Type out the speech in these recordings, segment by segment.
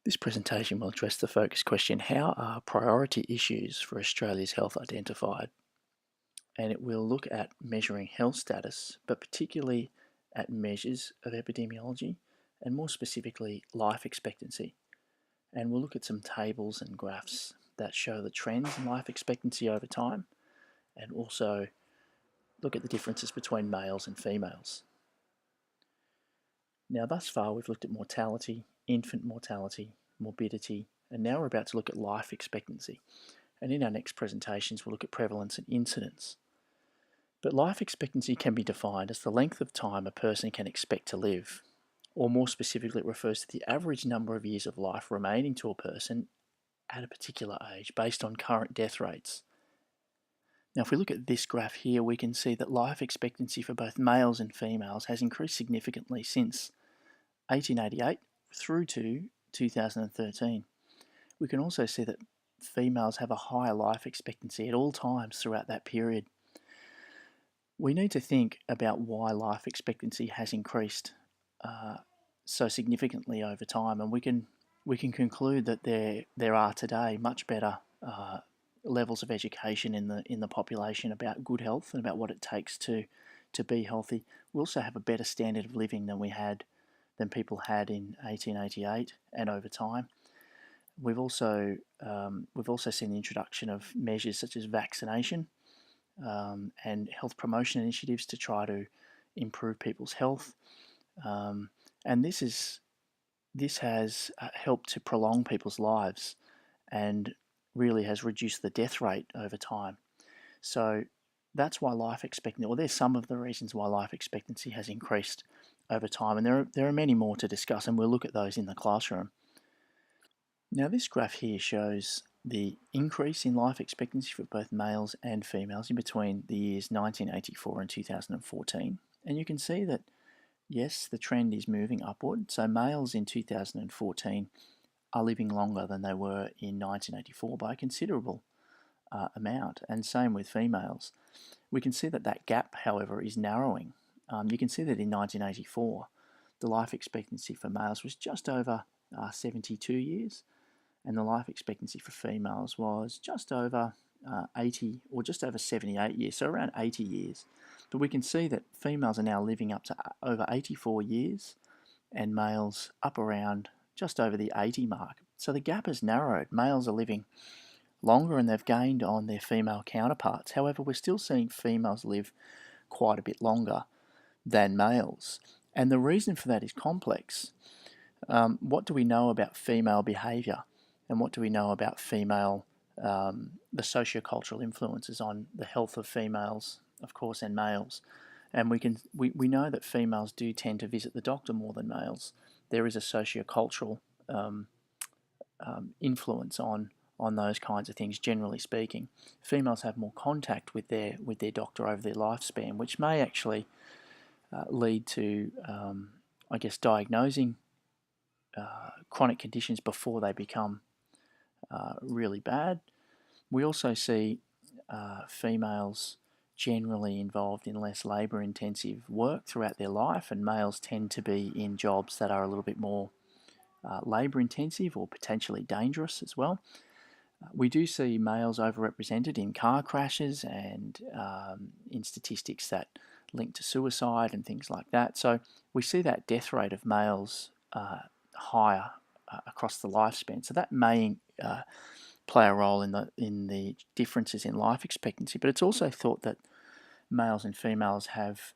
This presentation will address the focus question, how are priority issues for Australia's health identified? And it will look at measuring health status, but particularly at measures of epidemiology and more specifically life expectancy. And we'll look at some tables and graphs that show the trends in life expectancy over time and also look at the differences between males and females. Now, thus far, we've looked at mortality, infant mortality, morbidity, and now we're about to look at life expectancy. And in our next presentations, we'll look at prevalence and incidence. But life expectancy can be defined as the length of time a person can expect to live, or more specifically, it refers to the average number of years of life remaining to a person at a particular age based on current death rates. Now, if we look at this graph here, we can see that life expectancy for both males and females has increased significantly since 1888 through to 2013. We can also see that females have a higher life expectancy at all times throughout that period. We need to think about why life expectancy has increased so significantly over time, and we can conclude that there are today much better levels of education in the population about good health and about what it takes to be healthy. We also have a better standard of living than people had in 1888 and over time. We've also seen the introduction of measures such as vaccination and health promotion initiatives to try to improve people's health, and this has helped to prolong people's lives and really has reduced the death rate over time. So that's why life expectancy, or there's some of the reasons why life expectancy has increased over time, and there are many more to discuss, and we'll look at those in the classroom. Now, this graph here shows the increase in life expectancy for both males and females in between the years 1984 and 2014. And you can see that, yes, the trend is moving upward. So males in 2014 are living longer than they were in 1984 by a considerable amount, and same with females. We can see that that gap, however, is narrowing. You can see that in 1984, the life expectancy for males was just over 72 years, and the life expectancy for females was just over 80 or just over 78 years, so around 80 years. But we can see that females are now living up to over 84 years and males up around just over the 80 mark. So the gap has narrowed. Males are living longer and they've gained on their female counterparts. However, we're still seeing females live quite a bit longer than males. And the reason for that is complex. What do we know about female behaviour? And what do we know about female, the sociocultural influences on the health of females, of course, and males? And we know that females do tend to visit the doctor more than males. There is a sociocultural influence on those kinds of things, generally speaking. Females have more contact with their doctor over their lifespan, which may actually lead to, diagnosing chronic conditions before they become really bad. We also see females generally involved in less labour-intensive work throughout their life, and males tend to be in jobs that are a little bit more labour-intensive or potentially dangerous as well. We do see males overrepresented in car crashes and in statistics that link to suicide and things like that. So we see that death rate of males higher across the lifespan. So that may play a role in the differences in life expectancy. But it's also thought that males and females have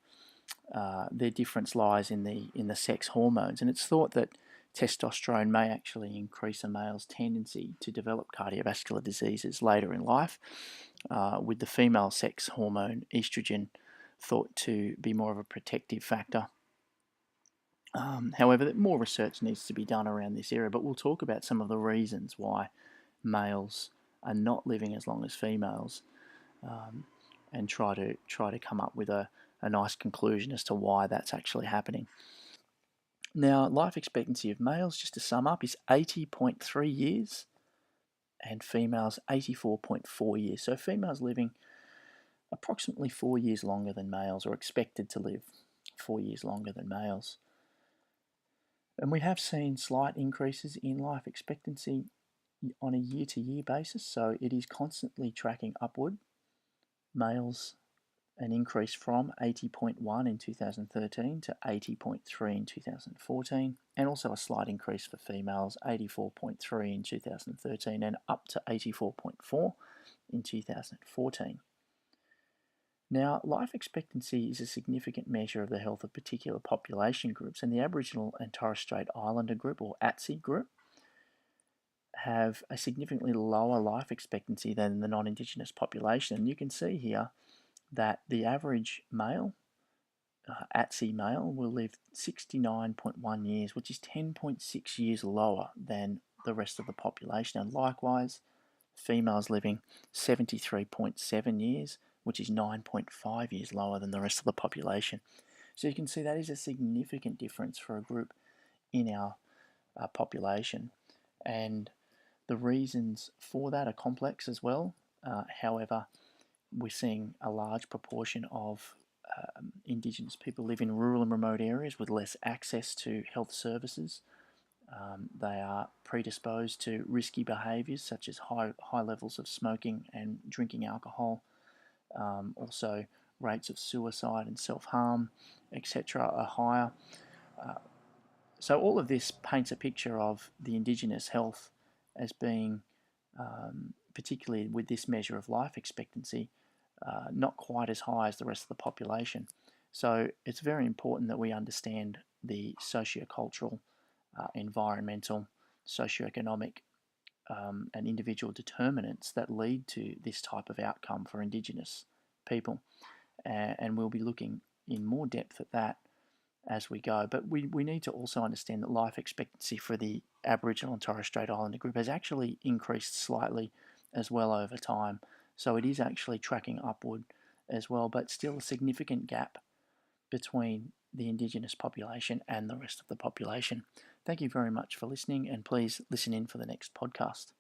their difference lies in the sex hormones, and it's thought that testosterone may actually increase a male's tendency to develop cardiovascular diseases later in life, with the female sex hormone estrogen thought to be more of a protective factor. However, more research needs to be done around this area, but we'll talk about some of the reasons why males are not living as long as females, and try to come up with a nice conclusion as to why that's actually happening. Now, life expectancy of males, just to sum up, is 80.3 years and females 84.4 years. So females living approximately 4 years longer than males, or expected to live 4 years longer than males. And we have seen slight increases in life expectancy on a year-to-year basis, so it is constantly tracking upward. Males, an increase from 80.1 in 2013 to 80.3 in 2014, and also a slight increase for females, 84.3 in 2013 and up to 84.4 in 2014. Now, life expectancy is a significant measure of the health of particular population groups, and the Aboriginal and Torres Strait Islander group, or ATSI group, have a significantly lower life expectancy than the non-Indigenous population. And you can see here that the average male, ATSI male, will live 69.1 years, which is 10.6 years lower than the rest of the population. And likewise, females living 73.7 years, which is 9.5 years lower than the rest of the population. So you can see that is a significant difference for a group in our population. And the reasons for that are complex as well. However, we're seeing a large proportion of Indigenous people live in rural and remote areas with less access to health services. They are predisposed to risky behaviours such as high levels of smoking and drinking alcohol. Also, rates of suicide and self-harm, etc., are higher. So all of this paints a picture of the Indigenous health as being, particularly with this measure of life expectancy, not quite as high as the rest of the population. So it's very important that we understand the sociocultural, environmental, socioeconomic, and individual determinants that lead to this type of outcome for Indigenous people. And we'll be looking in more depth at that as we go. But we need to also understand that life expectancy for the Aboriginal and Torres Strait Islander group has actually increased slightly as well over time. So it is actually tracking upward as well, but still a significant gap between the Indigenous population and the rest of the population. Thank you very much for listening, and please listen in for the next podcast.